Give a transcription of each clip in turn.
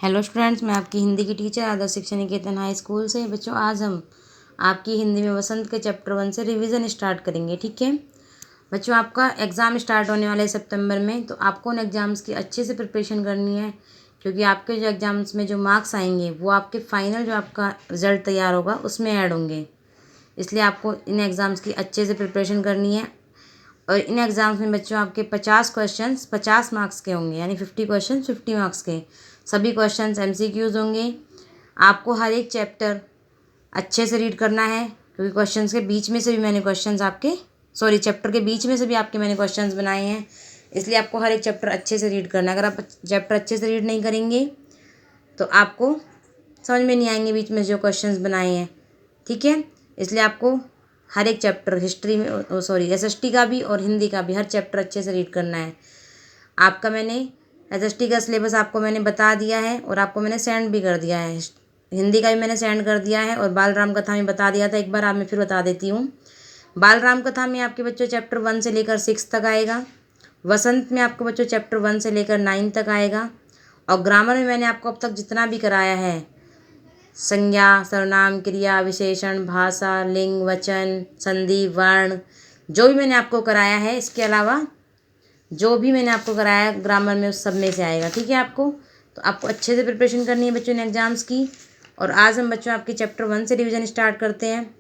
Hello students, मैं आपकी हिंदी की टीचर आदर्श शिक्षा निकेतन हाई स्कूल से। बच्चों, आज हम आपकी हिंदी में वसंत के चैप्टर 1 से रिवीजन स्टार्ट करेंगे। ठीक है बच्चों, आपका एग्ज़ाम स्टार्ट होने वाले सितंबर में, तो आपको उन एग्ज़ाम्स की अच्छे से प्रिपरेशन करनी है, क्योंकि आपके जो एग्ज़ाम्स में जो मार्क्स आएंगे वो आपके फाइनल जो आपका रिज़ल्ट तैयार होगा उसमें ऐड होंगे। इसलिए आपको इन एग्ज़ाम्स की अच्छे से प्रिपरेशन करनी है। और इन एग्ज़ाम्स में बच्चों आपके 50 क्वेश्चंस 50 मार्क्स के होंगे, यानी 50 क्वेश्चन 50 मार्क्स के। सभी क्वेश्चंस एमसीक्यूज़ होंगे। आपको हर एक चैप्टर अच्छे से रीड करना है, क्योंकि क्वेश्चंस के बीच में से भी मैंने क्वेश्चंस आपके चैप्टर के बीच में से भी आपके मैंने क्वेश्चंस बनाए हैं। इसलिए आपको हर एक चैप्टर अच्छे से रीड करना है। अगर आप चैप्टर अच्छे से रीड नहीं करेंगे तो आपको समझ में नहीं आएंगे बीच में जो क्वेश्चंस बनाए हैं। ठीक है, इसलिए आपको हर एक चैप्टर हिस्ट्री में एसएसटी का भी और हिंदी का भी हर चैप्टर अच्छे से रीड करना है। आपका मैंने एसएसटी का सिलेबस आपको मैंने बता दिया है और आपको मैंने सेंड भी कर दिया है। हिंदी का भी मैंने सेंड कर दिया है और बाल राम कथा में बता दिया था। एक बार आप मैं फिर बता देती हूँ। बाल राम कथा में आपके बच्चों चैप्टर 1 से लेकर 6 तक आएगा। वसंत में आपको बच्चों चैप्टर 1 से लेकर 9 तक आएगा। और ग्रामर में मैंने आपको अब तक जितना भी कराया है, संज्ञा, सर्वनाम, क्रिया, विशेषण, भाषा, लिंग, वचन, संधि, वर्ण, जो भी मैंने आपको कराया है, इसके अलावा जो भी मैंने आपको कराया ग्रामर में उस सब में से आएगा। ठीक है, तो आपको अच्छे से प्रिपरेशन करनी है बच्चों ने एग्ज़ाम्स की। और आज हम बच्चों आपके चैप्टर 1 से रिवीजन स्टार्ट करते हैं।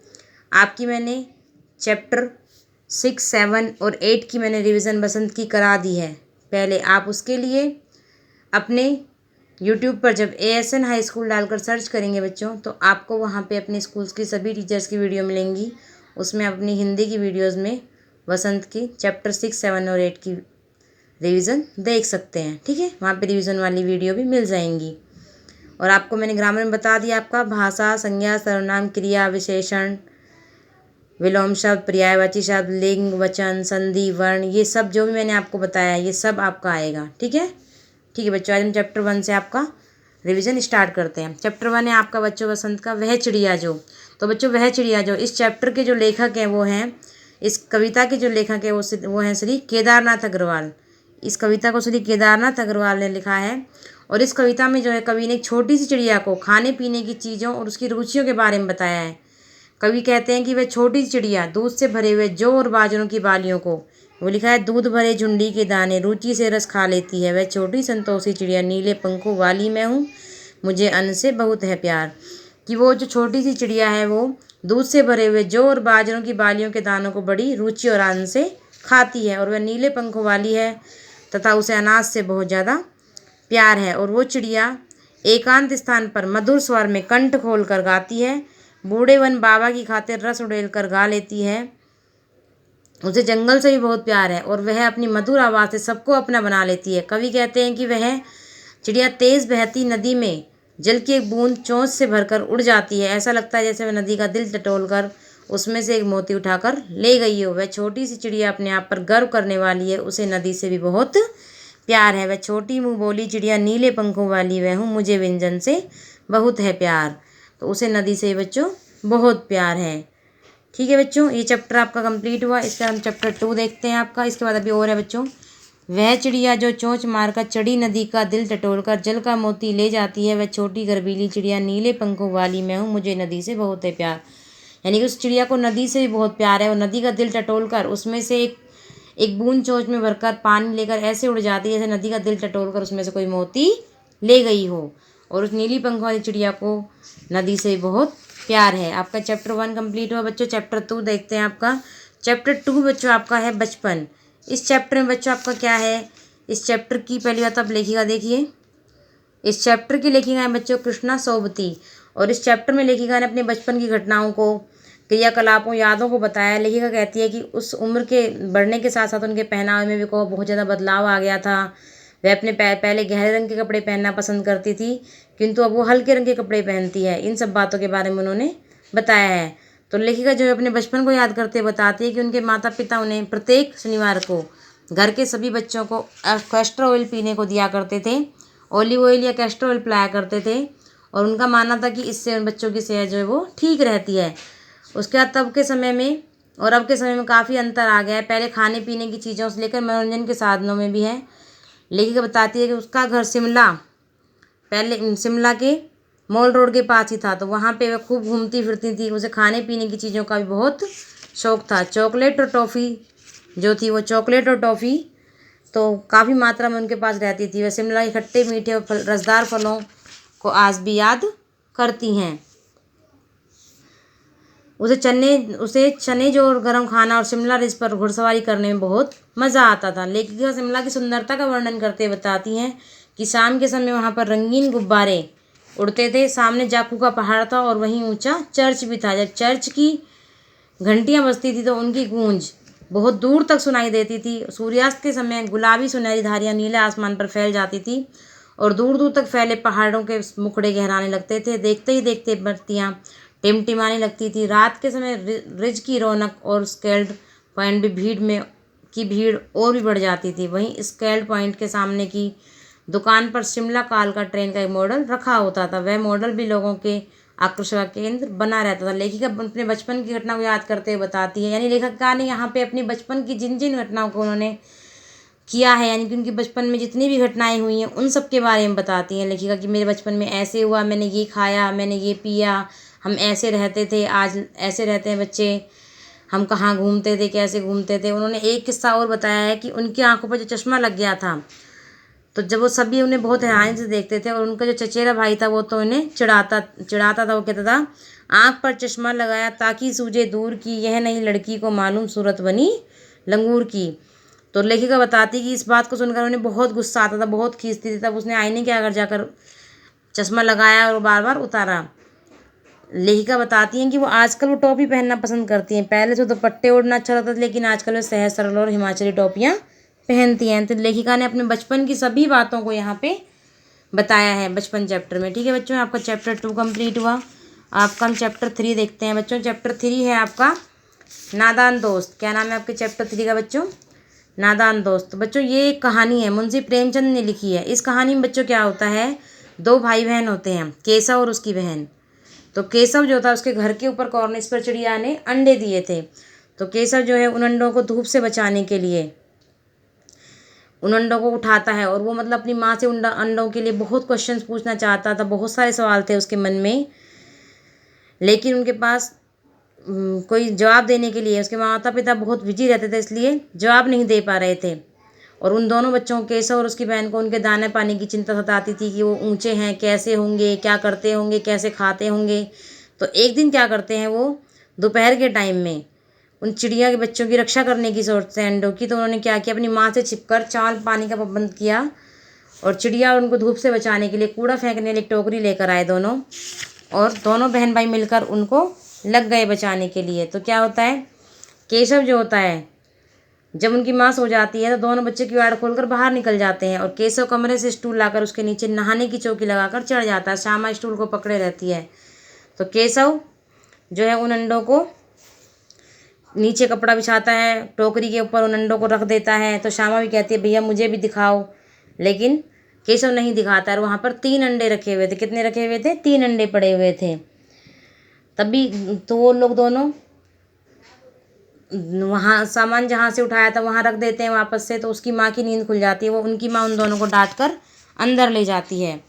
आपकी मैंने चैप्टर 6, 7 और 8 की मैंने रिवीजन बसंत की करा दी है। पहले आप उसके लिए अपने यूट्यूब पर जब एएसएन हाई स्कूल डालकर सर्च करेंगे बच्चों, तो आपको वहाँ पे अपने स्कूल्स की सभी टीचर्स की वीडियो मिलेंगी। उसमें अपनी हिंदी की वीडियोस में वसंत की चैप्टर 6, 7 और 8 की रिवीजन देख सकते हैं। ठीक है, वहाँ पे रिवीजन वाली वीडियो भी मिल जाएंगी। और आपको मैंने ग्रामर में बता दिया, आपका भाषा, संज्ञा, सर्वनाम, क्रिया, विशेषण, विलोम शब्द, पर्यायवाची शब्द, लिंग, वचन, संधि, वर्ण, ये सब जो भी मैंने आपको बताया ये सब आपका आएगा। ठीक है बच्चों, आज हम चैप्टर 1 से आपका रिवीजन स्टार्ट करते हैं। चैप्टर 1 है आपका बच्चों वसंत का वह चिड़िया जो। तो बच्चों वह चिड़िया जो, इस चैप्टर के जो लेखक हैं वो हैं, इस कविता के जो लेखक है वो हैं श्री केदारनाथ अग्रवाल। इस कविता को श्री केदारनाथ अग्रवाल ने लिखा है। और इस कविता में जो है कवि ने एक छोटी सी चिड़िया को खाने पीने की चीज़ों और उसकी रुचियों के बारे में बताया है। कवि कहते हैं कि वह छोटी सी चिड़िया दूध से भरे हुए जौ और बाजरों की बालियों को, वो लिखा है, दूध भरे झुंडी के दाने रुचि से रस खा लेती है। वह छोटी संतोषी चिड़िया नीले पंखों वाली मैं हूँ, मुझे अन्न से बहुत है प्यार। कि वो जो छोटी सी चिड़िया है वो दूध से भरे हुए जौ और बाजरों की बालियों के दानों को बड़ी रुचि और आनंद से खाती है। और वह नीले पंखों वाली है तथा उसे अनाज से बहुत ज़्यादा प्यार है। और वो चिड़िया एकांत स्थान पर मधुर स्वर में कंठ खोल कर गाती है। बूढ़े वन बाबा की खातिर रस उड़ेल कर गा लेती है। उसे जंगल से भी बहुत प्यार है और वह अपनी मधुर आवाज़ से सबको अपना बना लेती है। कवि कहते हैं कि वह चिड़िया तेज़ बहती नदी में जल की एक बूंद चोंच से भरकर उड़ जाती है। ऐसा लगता है जैसे वह नदी का दिल टटोल कर उसमें से एक मोती उठाकर ले गई हो। वह छोटी सी चिड़िया अपने आप पर गर्व करने वाली है, उसे नदी से भी बहुत प्यार है। वह छोटी मुँह बोली चिड़िया नीले पंखों वाली वह हूँ, मुझे व्यंजन से बहुत है प्यार। तो उसे नदी से बच्चों बहुत प्यार है। ठीक है बच्चों, ये चैप्टर आपका कंप्लीट हुआ। इसका हम चैप्टर 2 देखते हैं आपका। इसके बाद अभी और है बच्चों, वह चिड़िया जो चोंच मारकर चढ़ी नदी का दिल टटोलकर जल का मोती ले जाती है। वह छोटी गर्वीली चिड़िया नीले पंखों वाली मैं हूँ, मुझे नदी से बहुत है प्यार। यानी कि उस चिड़िया को नदी से भी बहुत प्यार है और नदी का दिल टटोल कर उसमें से एक बूंद चोंच में भरकर पानी लेकर ऐसे उड़ जाती है जैसे नदी का दिल टटोल कर उसमें से कोई मोती ले गई हो। और उस नीली पंखों वाली चिड़िया को नदी से बहुत प्यार है। आपका चैप्टर 1 कंप्लीट हुआ बच्चों। चैप्टर 2 देखते हैं आपका। चैप्टर 2 बच्चों आपका है बचपन। इस चैप्टर में बच्चों आपका क्या है, इस चैप्टर की पहली बात आप लेखिका देखिए। इस चैप्टर की लेखिका है बच्चों कृष्णा सोबती। और इस चैप्टर में लेखिका ने अपने बचपन की घटनाओं को, क्रियाकलापों, यादों को बताया। लेखिका कहती है कि उस उम्र के बढ़ने के साथ साथ उनके पहनावे में भी को बहुत ज़्यादा बदलाव आ गया था। वह अपने पहले गहरे रंग के कपड़े पहनना पसंद करती थी, किंतु अब वो हल्के रंग के कपड़े पहनती है। इन सब बातों के बारे में उन्होंने बताया है। तो लेखिका जो है अपने बचपन को याद करते बताती है कि उनके माता पिता उन्हें प्रत्येक शनिवार को घर के सभी बच्चों को कैस्टर ऑयल पीने को दिया करते थे। ऑलिव ऑयल या कैस्टर ऑयल पिलाया करते थे और उनका मानना था कि इससे उन बच्चों की सेहत जो है वो ठीक रहती है। उसके बाद तब के समय में और अब के समय में काफ़ी अंतर आ गया है। पहले खाने पीने की चीज़ों से लेकर मनोरंजन के साधनों में भी है। लेखिका बताती है कि उसका घर शिमला पहले शिमला के मॉल रोड के पास ही था, तो वहाँ पे वह खूब घूमती फिरती थी। उसे खाने पीने की चीज़ों का भी बहुत शौक़ था। चॉकलेट और टॉफ़ी जो थी, वो चॉकलेट और टॉफ़ी तो काफ़ी मात्रा में उनके पास रहती थी। वह शिमला के खट्टे मीठे और रसदार फलों को आज भी याद करती हैं। उसे चने जो और गर्म खाना और शिमला रिज पर घुड़सवारी करने में बहुत मज़ा आता था। लेखिका शिमला की सुंदरता का वर्णन करते बताती हैं कि शाम के समय वहाँ पर रंगीन गुब्बारे उड़ते थे। सामने जाखू का पहाड़ था और वहीं ऊंचा चर्च भी था। जब चर्च की घंटियाँ बजती थी तो उनकी गूंज बहुत दूर तक सुनाई देती थी। सूर्यास्त के समय गुलाबी सुनहरी धारियाँ नीले आसमान पर फैल जाती थी और दूर दूर तक फैले पहाड़ों के मुखड़े गहराने लगते थे। देखते ही देखते बत्तियाँ टिमटिमाने लगती थी। रात के समय रिज की रौनक और स्केल्ड पॉइंट भी भीड़ और भी बढ़ जाती थी। वहीं स्केल्ड पॉइंट के सामने की दुकान पर शिमला काल का ट्रेन का एक मॉडल रखा होता था। वह मॉडल भी लोगों के आकर्षण का केंद्र बना रहता था। लेखिका अपने बचपन की घटना को याद करते हुए बताती है, यानी लेखिका ने यहाँ पे अपनी बचपन की जिन जिन घटनाओं को उन्होंने किया है, यानी कि उनकी बचपन में जितनी भी घटनाएं हुई हैं उन सब के बारे में बताती हैं लेखिका कि मेरे बचपन में ऐसे हुआ, मैंने ये खाया, मैंने ये पिया, हम ऐसे रहते थे, आज ऐसे रहते हैं बच्चे, हम कहाँ घूमते थे, कैसे घूमते थे। उन्होंने एक किस्सा और बताया है कि उनकी आंखों पर जो चश्मा लग गया था, तो जब वो सभी उन्हें बहुत हैरानी से देखते थे और उनका जो चचेरा भाई था वो तो उन्हें चिढ़ाता था। वो कहता था, आँख पर चश्मा लगाया ताकि सूझे दूर की, यह नई लड़की को मालूम सूरत बनी लंगूर की। तो लेखिका बताती कि इस बात को सुनकर उन्हें बहुत गुस्सा आता था, बहुत खींचती थी। तब उसने आईने के आगे जाकर चश्मा लगाया और बार बार उतारा। लेखिका बताती हैं कि वो आजकल वो टोपी पहनना पसंद करती हैं। पहले तो दुपट्टे ओढ़ना अच्छा लगता था, लेकिन आजकल वो सहज सरल और हिमाचली टोपियाँ पहनती हैं। तो लेखिका ने अपने बचपन की सभी बातों को यहाँ पे बताया है बचपन चैप्टर में। ठीक है बच्चों, आपका चैप्टर 2 कंप्लीट हुआ। आपका हम चैप्टर 3 देखते हैं बच्चों। चैप्टर 3 है आपका नादान दोस्त। क्या नाम है आपके चैप्टर 3 का बच्चों? नादान दोस्त। बच्चों ये एक कहानी है, मुंशी प्रेमचंद ने लिखी है। इस कहानी में बच्चों क्या होता है, 2 भाई बहन होते हैं, केशव और उसकी बहन। तो केशव जो था उसके घर के ऊपर कॉर्निस पर चिड़िया ने अंडे दिए थे। तो केशव जो है उन अंडों को धूप से बचाने के लिए उन अंडों को उठाता है और वो मतलब अपनी माँ से उन अंडों के लिए बहुत क्वेश्चंस पूछना चाहता था। बहुत सारे सवाल थे उसके मन में, लेकिन उनके पास कोई जवाब देने के लिए उसके माता पिता बहुत बिजी रहते थे, इसलिए जवाब नहीं दे पा रहे थे। और उन दोनों बच्चों केशव और उसकी बहन को उनके दाने पानी की चिंता सताती थी कि वो ऊंचे हैं, कैसे होंगे, क्या करते होंगे, कैसे खाते होंगे। तो एक दिन क्या करते हैं, वो दोपहर के टाइम में उन चिड़िया के बच्चों की रक्षा करने की सोचते हैं अंडों की। तो उन्होंने क्या किया, अपनी माँ से छिपकर चाल पानी का प्रबंध किया और चिड़िया और उनको धूप से बचाने के लिए कूड़ा फेंकने वाली टोकरी लेकर आए दोनों, और दोनों बहन भाई मिलकर उनको लग गए बचाने के लिए। तो क्या होता है, केशव जो होता है जब उनकी माँ सो जाती है तो दोनों बच्चे किवाड़ खोलकर बाहर निकल जाते हैं और केशव कमरे से स्टूल लाकर उसके नीचे नहाने की चौकी लगाकर चढ़ जाता है। श्यामा स्टूल को पकड़े रहती है। तो केशव जो है उन अंडों को नीचे कपड़ा बिछाता है, टोकरी के ऊपर उन अंडों को रख देता है। तो श्यामा भी कहती है भैया मुझे भी दिखाओ, लेकिन केशव नहीं दिखाता है। वहाँ पर 3 अंडे रखे हुए थे। कितने रखे हुए थे? 3 अंडे पड़े हुए थे। तभी तो वो लोग दोनों वहाँ सामान जहाँ से उठाया था वहाँ रख देते हैं वापस से। तो उसकी माँ की नींद खुल जाती है। वो उनकी माँ उन दोनों को डांट कर अंदर ले जाती है।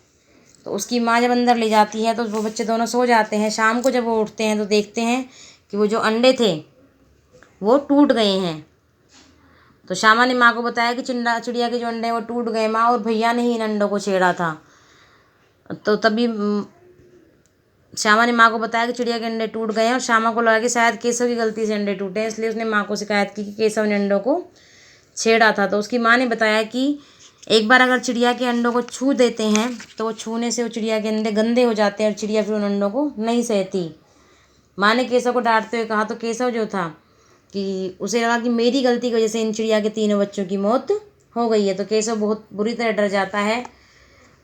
तो उसकी माँ जब अंदर ले जाती है तो वो बच्चे दोनों सो जाते हैं। शाम को जब वो उठते हैं तो देखते हैं कि वो जो अंडे थे वो टूट गए हैं। तो श्यामा ने माँ को बताया कि चिड़िया के जो अंडे हैं वो टूट गए माँ, और भैया ने ही इन अंडों को छेड़ा था। तो तभी श्यामा ने माँ को बताया कि चिड़िया के अंडे टूट गए हैं, और श्यामा को लगा कि शायद केशव की गलती से अंडे टूटे हैं, इसलिए उसने माँ को शिकायत की कि केशव ने अंडों को छेड़ा था। तो उसकी माँ ने बताया कि एक बार अगर चिड़िया के अंडों को छू देते हैं तो वो छूने से वो चिड़िया के अंडे गंदे हो जाते हैं और चिड़िया फिर उन अंडों को नहीं सहती। माँ ने केशव को डांटते हुए कहा। तो केशव जो था कि उसे लगा कि मेरी गलती की वजह से इन चिड़िया के 3 बच्चों की मौत हो गई है। तो केशव बहुत बुरी तरह डर जाता है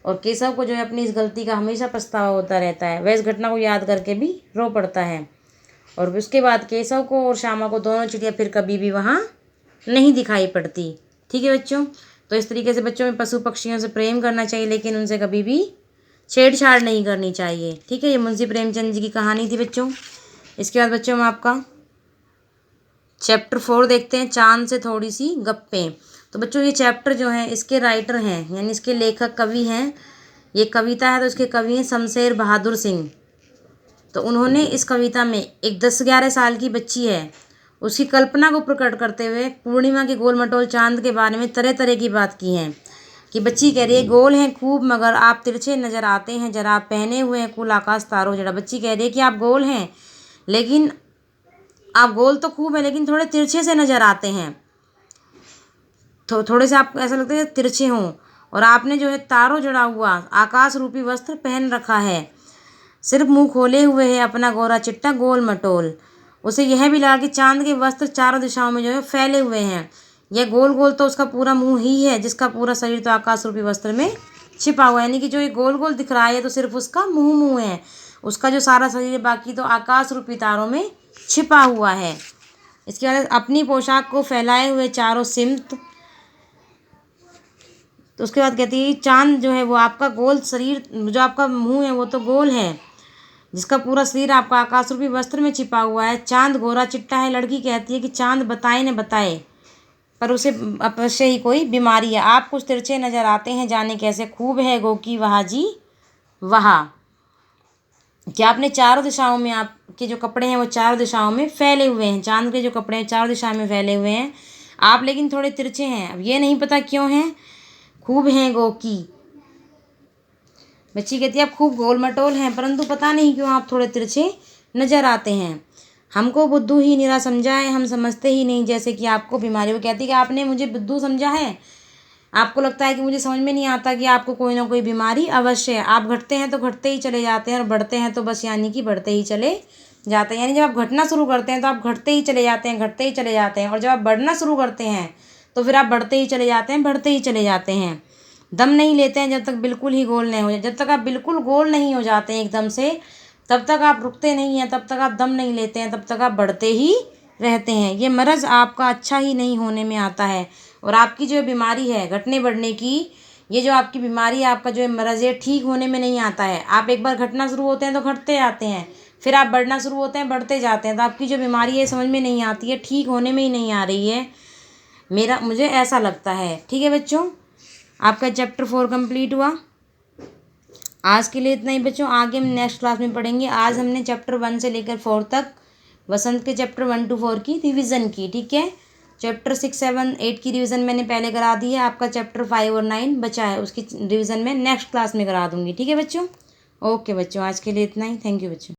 और केशव को जो है अपनी इस गलती का हमेशा पछतावा होता रहता है। वह इस घटना को याद करके भी रो पड़ता है। और उसके बाद केशव को और श्यामा को दोनों चिड़िया फिर कभी भी वहाँ नहीं दिखाई पड़ती। ठीक है बच्चों, तो इस तरीके से बच्चों में पशु पक्षियों से प्रेम करना चाहिए, लेकिन उनसे कभी भी छेड़छाड़ नहीं करनी चाहिए। ठीक है, ये मुंशी प्रेमचंद जी की कहानी थी बच्चों। इसके बाद बच्चों हम आपका चैप्टर 4 देखते हैं, चांद से थोड़ी सी गप्पें। तो बच्चों ये चैप्टर जो है इसके राइटर हैं, यानी इसके लेखक कवि हैं ये कविता है तो इसके कवि हैं शमशेर बहादुर सिंह। तो उन्होंने इस कविता में एक 10-11 साल की बच्ची है, उसकी कल्पना को प्रकट करते हुए पूर्णिमा के गोल मटोल चांद के बारे में तरह तरह की बात की है। कि बच्ची कह रही है गोल हैं खूब मगर आप तिरछे नज़र आते हैं जरा, आप पहने हुए हैं कुल आकाश तारों जड़ा। बच्ची कह रही है कि आप गोल हैं, लेकिन आप गोल तो खूब है लेकिन थोड़े तिरछे से नज़र आते हैं, थोड़े से आपको ऐसा लगता है तिरछे हों। और आपने जो है तारों जड़ा हुआ आकाश रूपी वस्त्र पहन रखा है, सिर्फ मुंह खोले हुए है अपना गोरा चिट्टा गोल मटोल। उसे यह भी लगा कि चांद के वस्त्र चारों दिशाओं में जो है फैले हुए हैं। यह गोल गोल तो उसका पूरा मुंह ही है, जिसका पूरा शरीर तो आकाश रूपी वस्त्र में छिपा हुआ है। यानी कि जो ये गोल गोल दिख रहा है तो सिर्फ उसका मुंह है, उसका जो सारा शरीर है बाकी तो आकाश रूपी तारों में छिपा हुआ है। इसके बाद अपनी पोशाक को फैलाए हुए चारों सिमत। तो उसके बाद कहती है चांद जो है वो आपका गोल शरीर, जो आपका मुंह है वो तो गोल है, जिसका पूरा शरीर आपका आकाश रूपी वस्त्र में छिपा हुआ है। चांद गोरा चिट्टा है। लड़की कहती है कि चांद बताए न बताए पर उसे अवश्य ही कोई बीमारी है। आप कुछ तिरछे नजर आते हैं जाने कैसे, खूब है गो की वहा जी वहा। क्या आपने चारों दिशाओं में, आपके जो कपड़े हैं वो चारों दिशाओं में फैले हुए हैं, चांद के जो कपड़े हैं चारों दिशाओं में फैले हुए हैं, आप लेकिन थोड़े तिरछे हैं। अब ये नहीं पता क्यों हैं, खूब हैं गो की। बच्ची कहती है आप खूब गोल मटोल हैं परंतु पता नहीं क्यों आप थोड़े तिरछे नजर आते हैं। हमको बुद्धू ही निरा समझा है, हम समझते ही नहीं जैसे कि आपको बीमारी। वो कहती है कि आपने मुझे बुद्धू समझा है, आपको लगता है कि मुझे समझ में नहीं आता कि आपको कोई ना कोई बीमारी अवश्य है। आप घटते हैं तो घटते ही चले जाते हैं और बढ़ते हैं तो बस यानी कि बढ़ते ही चले जाते हैं। यानी जब आप घटना शुरू करते हैं तो आप घटते ही चले जाते हैं, घटते ही चले जाते हैं, और जब आप बढ़ना शुरू करते हैं तो फिर आप बढ़ते ही चले जाते हैं, बढ़ते ही चले जाते हैं। दम नहीं लेते हैं जब तक बिल्कुल ही गोल नहीं हो जाए। जब तक आप बिल्कुल गोल नहीं हो जाते हैं एकदम से, तब तक आप रुकते नहीं हैं, तब तक आप दम नहीं लेते हैं, तब तक आप बढ़ते ही रहते हैं। ये मर्ज़ आपका अच्छा ही नहीं होने में आता है। और आपकी जो बीमारी है घटने बढ़ने की, ये जो आपकी बीमारी है, आपका जो मर्ज़ है ठीक होने में नहीं आता है। आप एक बार घटना शुरू होते हैं तो घटते आते हैं, फिर आप बढ़ना शुरू होते हैं बढ़ते जाते हैं। तो आपकी जो बीमारी है समझ में नहीं आती है, ठीक होने में ही नहीं आ रही है, मुझे ऐसा लगता है। ठीक है बच्चों, आपका चैप्टर 4 कंप्लीट हुआ। आज के लिए इतना ही बच्चों, आगे हम नेक्स्ट क्लास में पढ़ेंगे। आज हमने चैप्टर 1 से लेकर 4 तक वसंत के चैप्टर 1 to 4 की रिवीजन की। ठीक है, चैप्टर 6, 7, 8 की रिवीजन मैंने पहले करा दी है। आपका चैप्टर 5 और 9 बचा है, उसकी रिवीजन मैं नेक्स्ट क्लास में करा दूंगी। ठीक है बच्चों, ओके बच्चों, आज के लिए इतना ही। थैंक यू बच्चों।